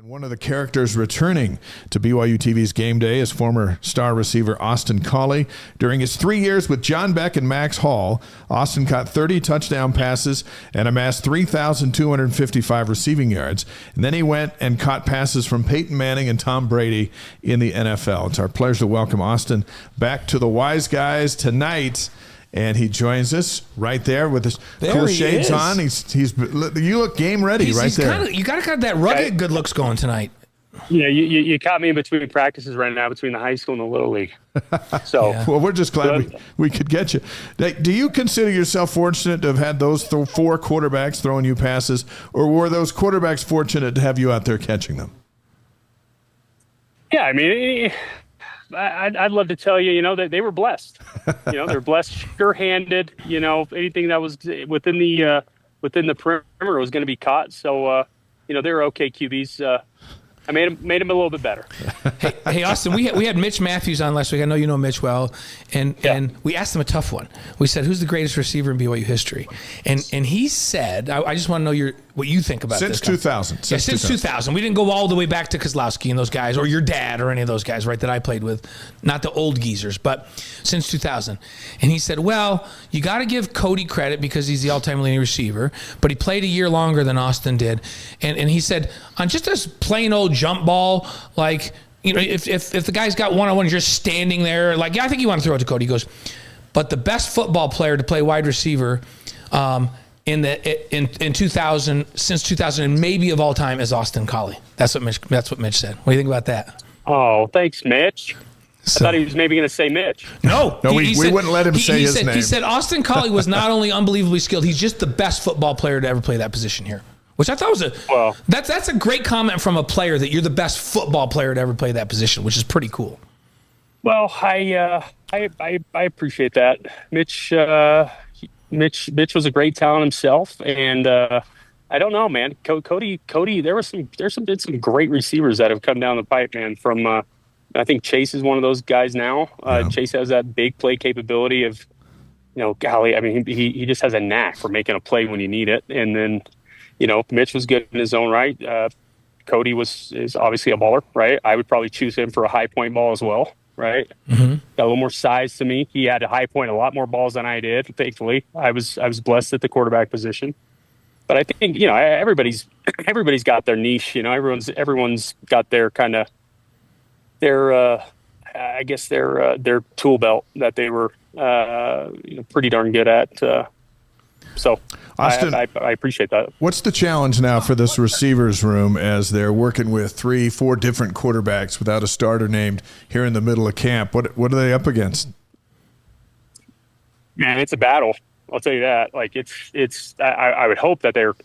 One of the characters returning to BYU TV's Game Day is former star receiver Austin Collie. During his 3 years with John Beck and Max Hall, Austin caught 30 touchdown passes and amassed 3,255 receiving yards. And then he went and caught passes from Peyton Manning and Tom Brady in the NFL. It's our pleasure to welcome Austin back to the Wise Guys tonight. And he joins us right there with his cool shades on. You look game ready right there. You got to have that rugged good looks going tonight. Yeah, you caught me in between practices right now, between the high school and the Little League. So, yeah. Well, we're just glad we could get you. Do you consider yourself fortunate to have had those four quarterbacks throwing you passes, or were those quarterbacks fortunate to have you out there catching them? Yeah, I mean, I'd love to tell you, that they were blessed. They're blessed, sure-handed. Anything that was within the perimeter was going to be caught. So, they were okay QBs. I made them a little bit better. Hey, Austin, we had Mitch Mathews on last week. I know you know Mitch well, and we asked him a tough one. We said, "Who's the greatest receiver in BYU history?" And he said, "I just want to know what you think about since this." 2000. Since 2000. We didn't go all the way back to Kozlowski and those guys, or your dad, or any of those guys, right? That I played with, not the old geezers, but since 2000. And he said, "Well, you got to give Cody credit because he's the all-time leading receiver, but he played a year longer than Austin did." And he said, on just this plain old jump ball, like, if the guy's got one-on-one, you're just standing there, like, yeah, I think you want to throw it to Cody. He goes, but the best football player to play wide receiver in 2000, since 2000, and maybe of all time, is Austin Collie. That's what Mitch said. What do you think about that? Oh, thanks, Mitch. I thought he was maybe going to say Mitch. No, we wouldn't let him say his name. He said Austin Collie was not only unbelievably skilled, he's just the best football player to ever play that position here. Which I thought was that's a great comment from a player, that you're the best football player to ever play that position, which is pretty cool. Well, I appreciate that. Mitch was a great talent himself, and I don't know, man. Cody, there's some great receivers that have come down the pipe, man. From I think Chase is one of those guys now. Chase has that big play capability of, golly, I mean, he just has a knack for making a play when you need it, and then. Mitch was good in his own right. Cody is obviously a baller, right? I would probably choose him for a high point ball as well, right? Mm-hmm. Got a little more size to me. He had a high point a lot more balls than I did. Thankfully, I was blessed at the quarterback position. But I think everybody's got their niche. Everyone's got their kind of their tool belt that they were pretty darn good at. So. Austin, I appreciate that. What's the challenge now for this receivers room as they're working with 3-4 different quarterbacks without a starter named here in the middle of camp? What are they up against? Man, it's a battle. I'll tell you that. Like I would hope that they're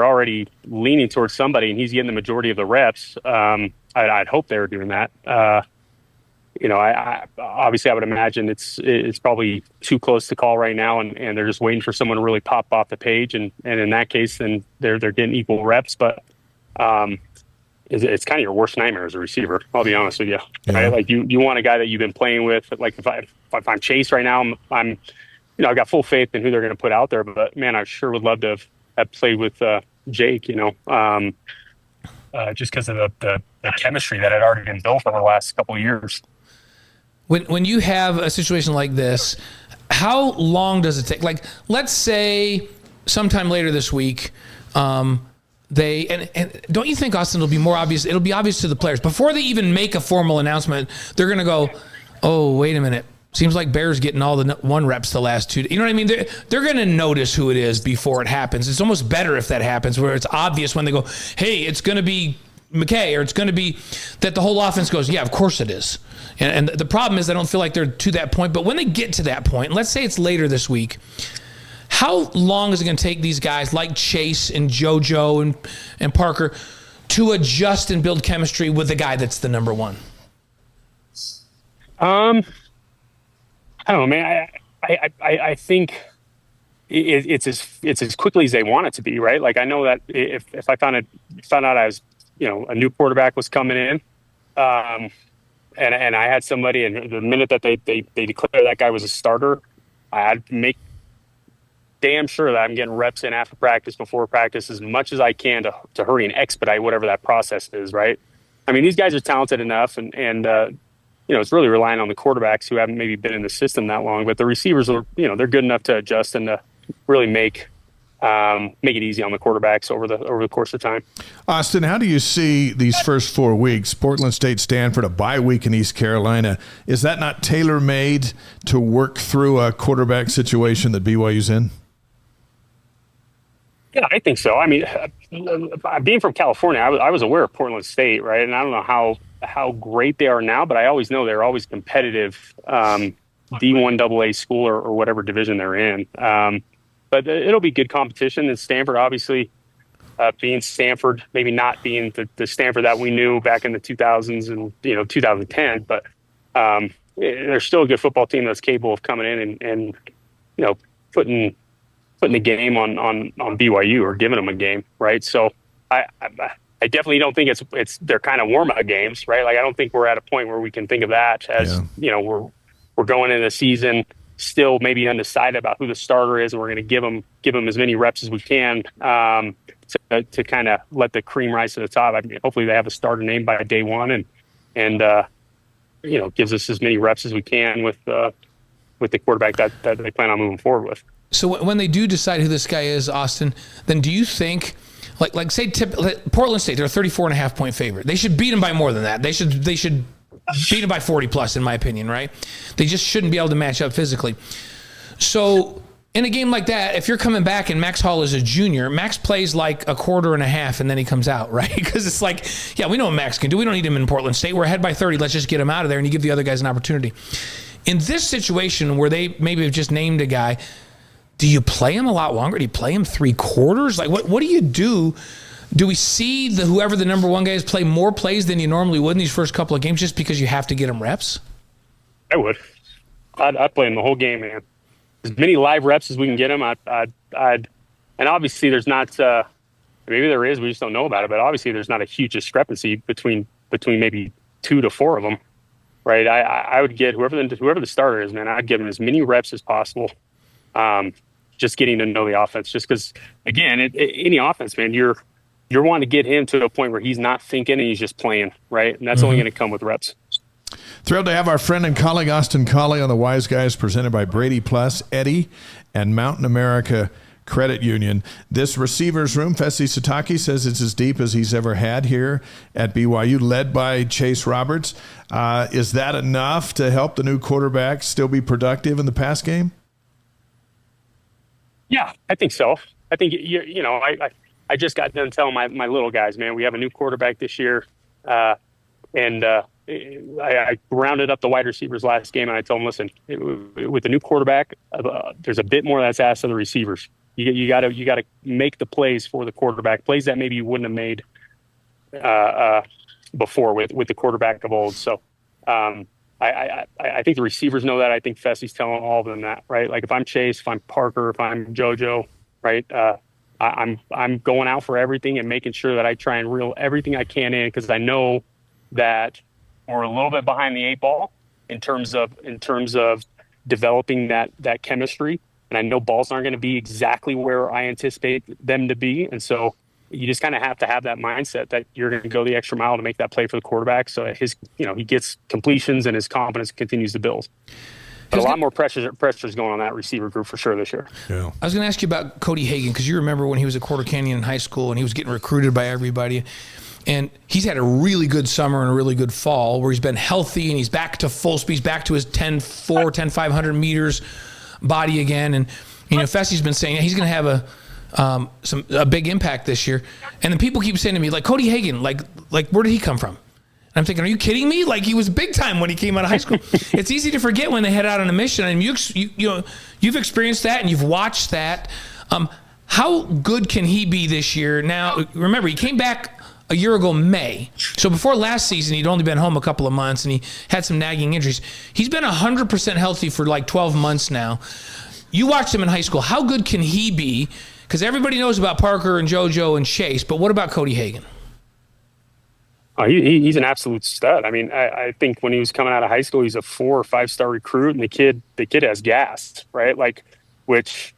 already leaning towards somebody, and he's getting the majority of the reps. I'd hope they were doing that. I obviously I would imagine it's probably too close to call right now, and they're just waiting for someone to really pop off the page, and in that case, then they're getting equal reps. But it's kind of your worst nightmare as a receiver. I'll be honest with you. Yeah. Right? Like you want a guy that you've been playing with. Like if I'm Chase right now, I'm I've got full faith in who they're going to put out there. But man, I sure would love to have played with Jake. Just because of the chemistry that had already been built over the last couple of years. When you have a situation like this, how long does it take? Like, let's say sometime later this week, and don't you think, Austin, it'll be more obvious? It'll be obvious to the players before they even make a formal announcement. They're going to go, "Oh, wait a minute. Seems like Bear's getting all the one reps the last 2 days." You know what I mean? They're going to notice who it is before it happens. It's almost better if that happens, where it's obvious when they go, "Hey, it's going to be McKay," or it's going to be that the whole offense goes, "Yeah, of course it is." And the problem is I don't feel like they're to that point. But when they get to that point, and let's say it's later this week, how long is it going to take these guys like Chase and JoJo and Parker to adjust and build chemistry with the guy that's the number one? I don't know, man. I think it's as quickly as they want it to be, right? Like I know that if I found out I was, a new quarterback was coming in, and I had somebody, and the minute that they declare that guy was a starter, I'd make damn sure that I'm getting reps in after practice, before practice, as much as I can to hurry and expedite whatever that process is, right? I mean, these guys are talented enough, and it's really relying on the quarterbacks who haven't maybe been in the system that long, but the receivers are, they're good enough to adjust and to really make it easy on the quarterbacks over the course of time. Austin, how do you see these first 4 weeks? Portland State, Stanford, a bye week in East Carolina. Is that not tailor-made to work through a quarterback situation that BYU's in? Yeah, I think so. I mean, being from California, I was aware of Portland State, right? And I don't know how great they are now, but I always know they're always competitive D1 AA school or whatever division they're in. But it'll be good competition. And Stanford, obviously, being Stanford, maybe not being the Stanford that we knew back in the 2000s and 2010, but they're still a good football team that's capable of coming in and putting a game on BYU or giving them a game, right? So I definitely don't think it's they're kind of warm-up games, right? Like, I don't think we're at a point where we can think of that as we're going into the season still maybe undecided about who the starter is, and we're going to give them as many reps as we can to kind of let the cream rise to the top. I mean, hopefully they have a starter name by day one, and gives us as many reps as we can with the quarterback that they plan on moving forward with. So when they do decide who this guy is, Austin, then do you think, like say Portland State, they're a 34.5 point favorite. They should beat them by more than that. They should beat them by 40 plus, in my opinion, right? They just shouldn't be able to match up physically. So in a game like that, if you're coming back and Max Hall is a junior, Max plays like a quarter and a half and then he comes out, right? Because it's like, yeah, we know what Max can do. We don't need him in Portland State. We're ahead by 30. Let's just get him out of there, and you give the other guys an opportunity. In this situation where they maybe have just named a guy, do you play him a lot longer? Do you play him 3 quarters? Like, what do you do? Do we see whoever the number one guy is play more plays than you normally would in these first couple of games just because you have to get him reps? I would. I'd play him the whole game, man. As many live reps as we can get him. And obviously there's not. Maybe there is. We just don't know about it. But obviously there's not a huge discrepancy between maybe 2 to 4 of them, right? I would get whoever the starter is, man. I'd give him as many reps as possible. Just getting to know the offense. Just because, again, any offense, man, you're wanting to get him to a point where he's not thinking and he's just playing, right? And that's only going to come with reps. Thrilled to have our friend and colleague Austin Collie on the Wise Guys, presented by Brady Plus, Eddie, and Mountain America Credit Union. This receivers room, Fesi Satake says it's as deep as he's ever had here at BYU, led by Chase Roberts. Is that enough to help the new quarterback still be productive in the pass game? Yeah, I think so. I think, I just got done telling my little guys, man, we have a new quarterback this year. And I rounded up the wide receivers last game, and I told them, listen, with the new quarterback, there's a bit more that's asked of the receivers. You got to make the plays for the quarterback, plays that maybe you wouldn't have made before with the quarterback of old. So I think the receivers know that. I think Fessi's telling all of them that, right? Like, if I'm Chase, if I'm Parker, if I'm JoJo, right? I'm going out for everything and making sure that I try and reel everything I can in, because I know that we're a little bit behind the 8 ball in terms of developing that chemistry. And I know balls aren't going to be exactly where I anticipate them to be. And so you just kind of have to have that mindset that you're going to go the extra mile to make that play for the quarterback, so that he gets completions and his confidence continues to build. But a lot more pressure is going on that receiver group for sure this year. Yeah. I was going to ask you about Cody Hagen, because you remember when he was at Quarter Canyon in high school and he was getting recruited by everybody. And he's had a really good summer and a really good fall where he's been healthy and he's back to full speed, back to his 10.4, 10.500 meters body again. And, Fessi's been saying he's going to have a big impact this year. And then people keep saying to me, like, Cody Hagen, like where did he come from? And I'm thinking, are you kidding me? Like, he was big time when he came out of high school. It's easy to forget when they head out on a mission. And you've experienced that and you've watched that. How good can he be this year? Now, remember, he came back a year ago, May. So before last season, he'd only been home a couple of months and he had some nagging injuries. He's been 100% healthy for like 12 months now. You watched him in high school. How good can he be? Because everybody knows about Parker and JoJo and Chase, but what about Cody Hagen? Oh, he's an absolute stud. I mean, I think when he was coming out of high school, he's a 4 or 5 star recruit, and the kid has gas, right? Like, which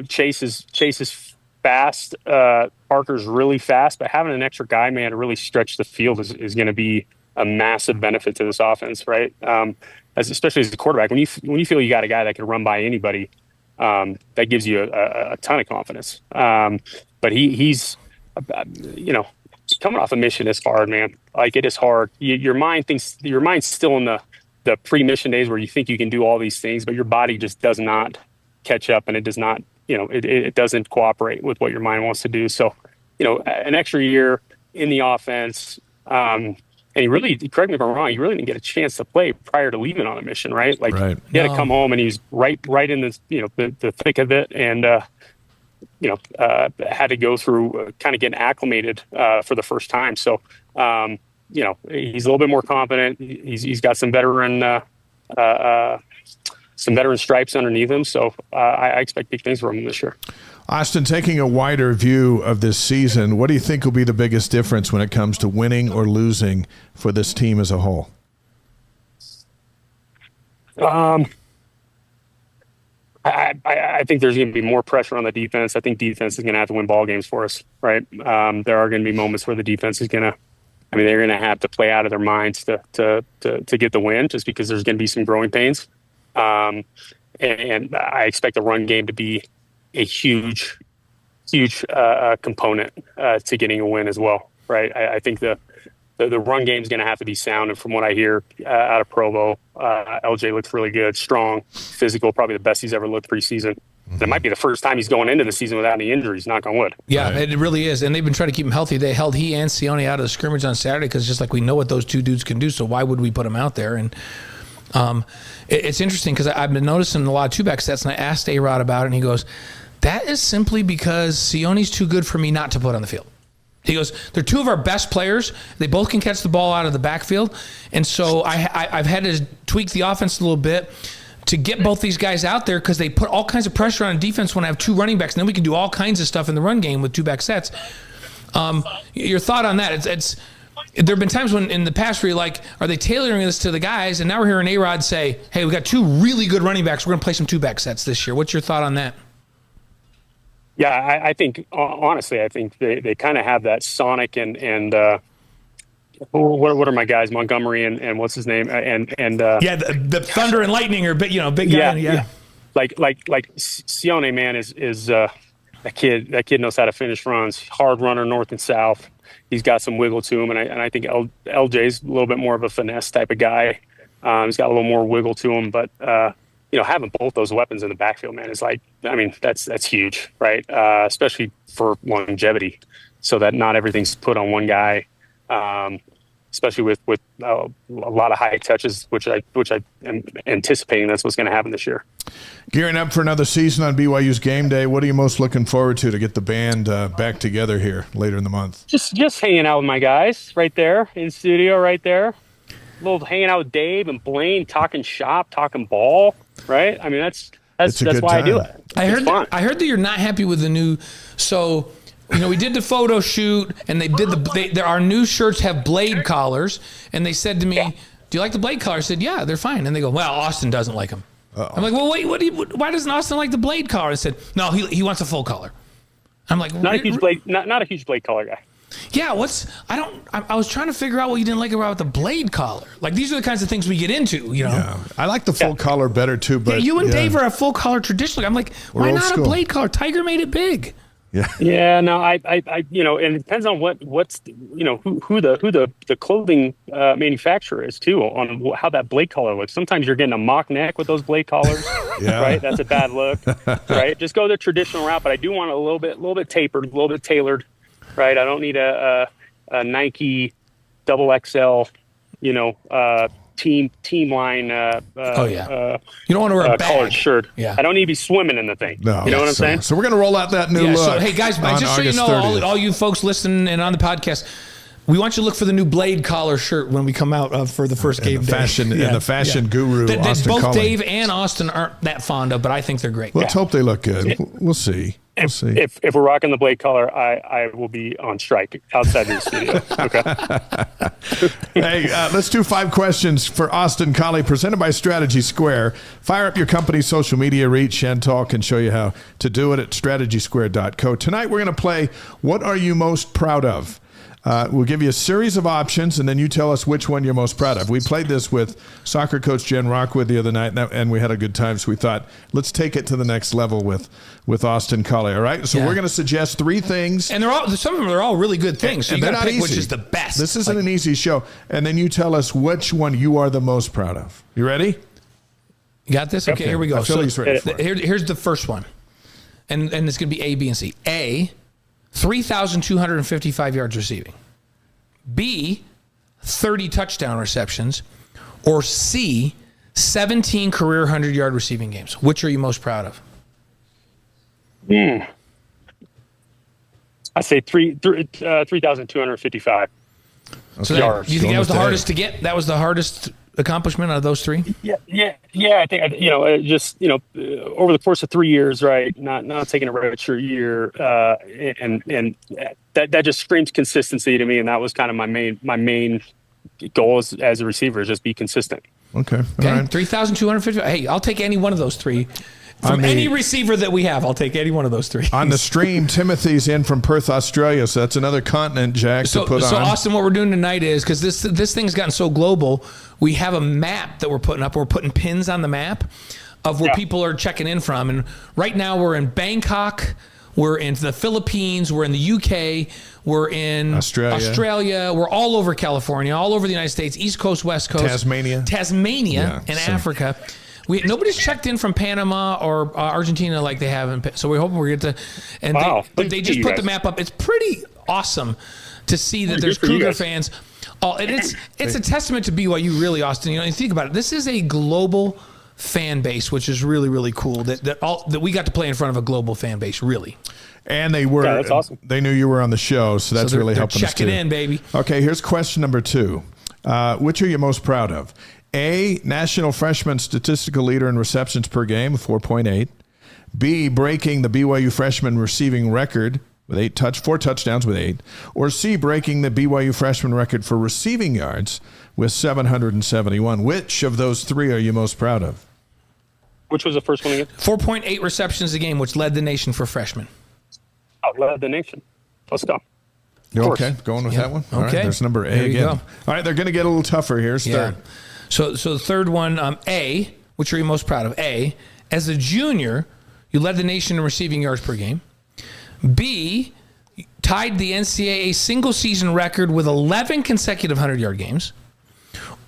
Chase is fast. Parker's really fast, but having an extra guy, man, to really stretch the field is going to be a massive benefit to this offense, right? Especially as a quarterback, when you feel you got a guy that can run by anybody, that gives you a ton of confidence. But he's coming off a mission is hard, man. Like, it is hard. Your mind's still in the pre-mission days where you think you can do all these things, but your body just does not catch up, and it does not, it doesn't cooperate with what your mind wants to do. So, an extra year in the offense, and he really, correct me if I'm wrong, he really didn't get a chance to play prior to leaving on a mission, right? Like, right. He had to come home, and he's right in this, the thick of it, and had to go through kind of getting acclimated for the first time. So, he's a little bit more confident. He's got some veteran stripes underneath him. So I expect big things from him this year. Austin, taking a wider view of this season, what do you think will be the biggest difference when it comes to winning or losing for this team as a whole? I think there's going to be more pressure on the defense. I think defense is going to have to win ball games for us, right? There are going to be moments where the defense is going to, they're going to have to play out of their minds to get the win, just because there's going to be some growing pains. And I expect the run game to be a huge component to getting a win as well, right? I think the run game is going to have to be sound. And from what I hear out of Provo, LJ looks really good, strong, physical, probably the best he's ever looked preseason. Mm-hmm. It might be the first time he's going into the season without any injuries, knock on wood. Yeah, right. It really is. And they've been trying to keep him healthy. They held he and Sione out of the scrimmage on Saturday because just like we know what those two dudes can do, so why would we put them out there? And it's interesting because I've been noticing a lot of two-back sets, and I asked A-Rod about it, and he goes, that is simply because Sione's too good for me not to put on the field. He goes, they're two of our best players. They both can catch the ball out of the backfield. And so I've had to tweak the offense a little bit to get both these guys out there because they put all kinds of pressure on defense when I have two running backs. And then we can do all kinds of stuff in the run game with two-back sets. Your thought on that? There have been times when in the past where you're like, are they tailoring this to the guys? And now we're hearing A-Rod say, hey, we got two really good running backs. We're going to play some two-back sets this year. What's your thought on that? Yeah, I think, honestly, I think they kind of have that Sonic and what are my guys, Montgomery and what's his name? The Thunder and Lightning are big guy. Yeah. Like Sione, man, is that kid knows how to finish runs. Hard runner, north and south. He's got some wiggle to him, and I think LJ's a little bit more of a finesse type of guy. He's got a little more wiggle to him, but having both those weapons in the backfield, man, is like, that's huge, right? Especially for longevity, so that not everything's put on one guy. Especially with a lot of high touches, which I am anticipating that's what's going to happen this year. Gearing up for another season on BYU's game day, what are you most looking forward to get the band back together here later in the month? Just hanging out with my guys right there in studio, right there. A little hanging out with Dave and Blaine, talking shop, talking ball, right? That's why I do it. I heard that you're not happy with the new. So, we did the photo shoot, and our new shirts have blade collars, and they said to me, "Do you like the blade collar?" I said, "Yeah, they're fine." And they go, "Well, Austin doesn't like them." Uh-oh. I'm like, "Well, wait, why doesn't Austin like the blade collar?" I said, "No, he wants a full collar." I'm like, not a huge blade collar guy. Yeah, I was trying to figure out what you didn't like about the blade collar. Like, these are the kinds of things we get into, Yeah, I like the full collar better too, but you and Dave are a full collar traditionally. I'm like, why not a blade collar? Tiger made it big. Yeah. Yeah. No, I and it depends on what's who the clothing manufacturer is too, on how that blade collar looks. Sometimes you're getting a mock neck with those blade collars, right? That's a bad look, right? Just go the traditional route, but I do want a little bit tapered, a little bit tailored, right? I don't need a Nike double XL, team line. You don't want to wear a collared shirt. Yeah, I don't need to be swimming in the thing. No, you know what I'm saying? So we're going to roll out that new look. So hey guys, just so you know, all you folks listening and on the podcast, we want you to look for the new blade collar shirt when we come out for the first game day. And the fashion guru, that Austin both Collie. Dave and Austin aren't that fond of, but I think they're great. Let's hope they look good. We'll see. If we're rocking the blade collar, I will be on strike outside the studio. Okay. Hey, let's do 5 questions for Austin Collie, presented by Strategy Square. Fire up your company's social media reach. Chantal can show you how to do it at strategysquare.co. Tonight, we're going to play What Are You Most Proud Of? We'll give you a series of options, and then you tell us which one you're most proud of. We played this with soccer coach Jen Rockwood the other night, and we had a good time, so we thought, let's take it to the next level with Austin Collie, all right? So we're going to suggest 3 things. And some of them are all really good things, so you got to pick which is the best. This isn't an easy show. And then you tell us which one you are the most proud of. You ready? You got this? Okay, here we go. So here's the first one. And it's going to be A, B, and C. A, 3,255 yards receiving. B, 30 touchdown receptions. Or C, 17 career 100-yard receiving games. Which are you most proud of? I say 3,255 yards. Do you think that was the hardest to get? That was the hardest accomplishment out of those 3? Yeah. I think over the course of 3 years, right? Not taking a redshirt year, and that just screams consistency to me. And that was kind of my main goal as a receiver, is just be consistent. Okay. All right. 3,250. Hey, I'll take any one of those 3. From any receiver that we have, I'll take any one of those 3. On the stream, Timothy's in from Perth, Australia, so that's another continent, Jack, to put on. So, Austin, what we're doing tonight is, because this thing's gotten so global, we have a map that we're putting up. We're putting pins on the map of where people are checking in from. And right now we're in Bangkok, we're in the Philippines, we're in the UK, we're in Australia, we're all over California, all over the United States, East Coast, West Coast. Tasmania in Africa. Nobody's checked in from Panama or Argentina like they have, so we're hoping we're going to. And they just put the map up. It's pretty awesome to see that there's Cougar fans. And it's a testament to BYU, really, Austin. You think about it. This is a global fan base, which is really, really cool. That we got to play in front of a global fan base, really. And they were. That's awesome. They knew you were on the show, so that's really helping us too. Checking in, baby. Okay, here's question number 2. Which are you most proud of? A, national freshman statistical leader in receptions per game with 4.8. B, breaking the BYU freshman receiving record with 4 touchdowns with 8. Or C, breaking the BYU freshman record for receiving yards with 771. Which of those 3 are you most proud of? Which was the first one again? 4.8 receptions a game, which led the nation for freshmen. Oh, led the nation. Let's go. Okay, going with that one? All right, there's number A again. All right, they're going to get a little tougher here. Start. So the third one, A, which are you most proud of? A, as a junior, you led the nation in receiving yards per game. B, tied the NCAA single season record with 11 consecutive 100-yard games.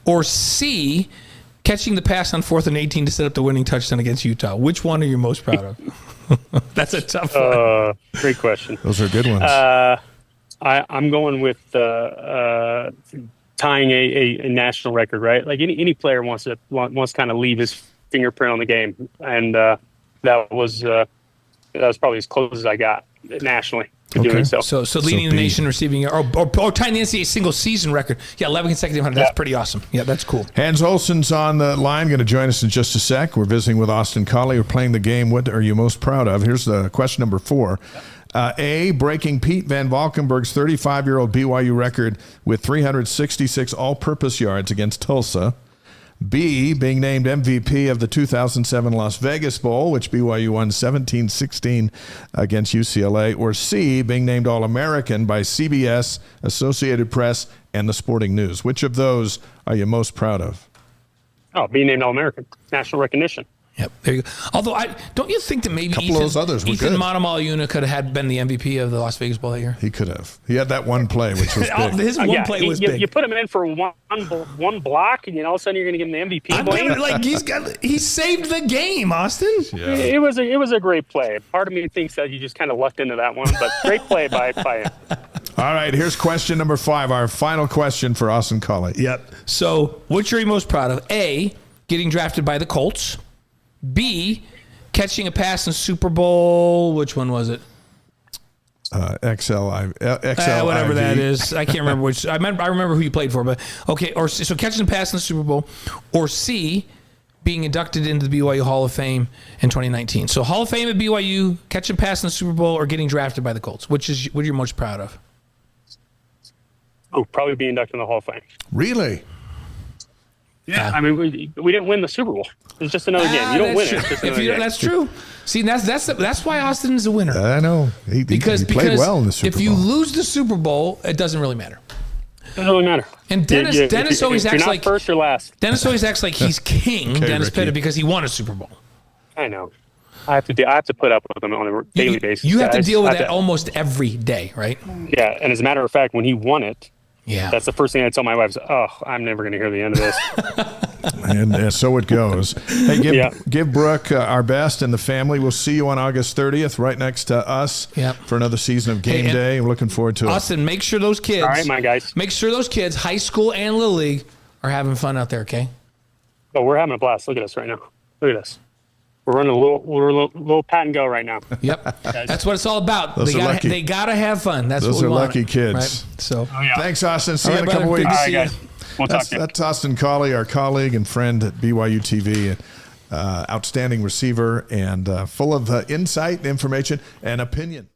Or C, catching the pass on 4th and 18 to set up the winning touchdown against Utah. Which one are you most proud of? That's a tough one. Great question. Those are good ones. I'm going with tying a national record, right? Like any player wants to kind of leave his fingerprint on the game, and that was probably as close as I got nationally to doing so. So leading the nation receiving or tying the NCAA single season record. 11 consecutive 100. That's pretty awesome. Yeah, that's cool. Hans Olsen's on the line, going to join us in just a sec. We're visiting with Austin Collie. We're playing the game. What are you most proud of? Here's the question number 4. A, breaking Pete Van Valkenburg's 35-year-old BYU record with 366 all-purpose yards against Tulsa. B, being named MVP of the 2007 Las Vegas Bowl, which BYU won 17-16 against UCLA. Or C, being named All-American by CBS, Associated Press, and the Sporting News. Which of those are you most proud of? Oh, being named All-American. National recognition. Yep, there you go. Although, don't you think that maybe Ethan Monomaliuna could have been the MVP of the Las Vegas Bowl that year? He could have. He had that one play, which was big. His one play was big. You put him in for one block, and all of a sudden you're going to give him the MVP. He saved the game, Austin. Yeah. It was a great play. Part of me thinks that you just kind of lucked into that one, but great play by him. All right, here's question number 5, our final question for Austin Collie. Yep. So, which are you most proud of? A, getting drafted by the Colts. B, catching a pass in Super Bowl. Which one was it? XL. Whatever that is. I can't remember which. I remember who you played for, but okay. Or so catching a pass in the Super Bowl. Or C, being inducted into the BYU Hall of Fame in 2019. So Hall of Fame at BYU, catching a pass in the Super Bowl, or getting drafted by the Colts. What are you most proud of? Oh, probably be inducted in the Hall of Fame. Really? Yeah. I mean, we didn't win the Super Bowl. It's just another game. You don't win it. It's just another game. That's true. See, that's why Austin's a winner. I know. He played well in the Super Bowl. If you lose the Super Bowl, it doesn't really matter. Doesn't really matter. And Dennis always acts like first or last. Dennis always acts like he's king, Okay, Dennis Ricky. Pitta, because he won a Super Bowl. I know. I have to put up with him on a daily basis. You have to guys. deal with that almost every day, right? Yeah, and as a matter of fact, when he won it, Yeah. that's the first thing I tell my wife. Oh, I'm never going to hear the end of this. And so it goes. Hey, give Brooke our best and the family. We'll see you on August 30th, right next to us for another season of Game Day. We're looking forward to it. Austin, make sure those kids. All right, my guys. Make sure those kids, high school and Little League, are having fun out there, okay? Oh, we're having a blast. Look at us right now. Look at us. We're running a little pat and go right now. Yep. That's what it's all about. They gotta have fun. That's Those what we are want. Lucky kids. Right? So thanks, Austin. See you in a brother. couple Good weeks. to see you. All right, guys. We'll talk to you. That's Austin Collie, our colleague and friend at BYU TV. Outstanding receiver and full of insight, information, and opinion.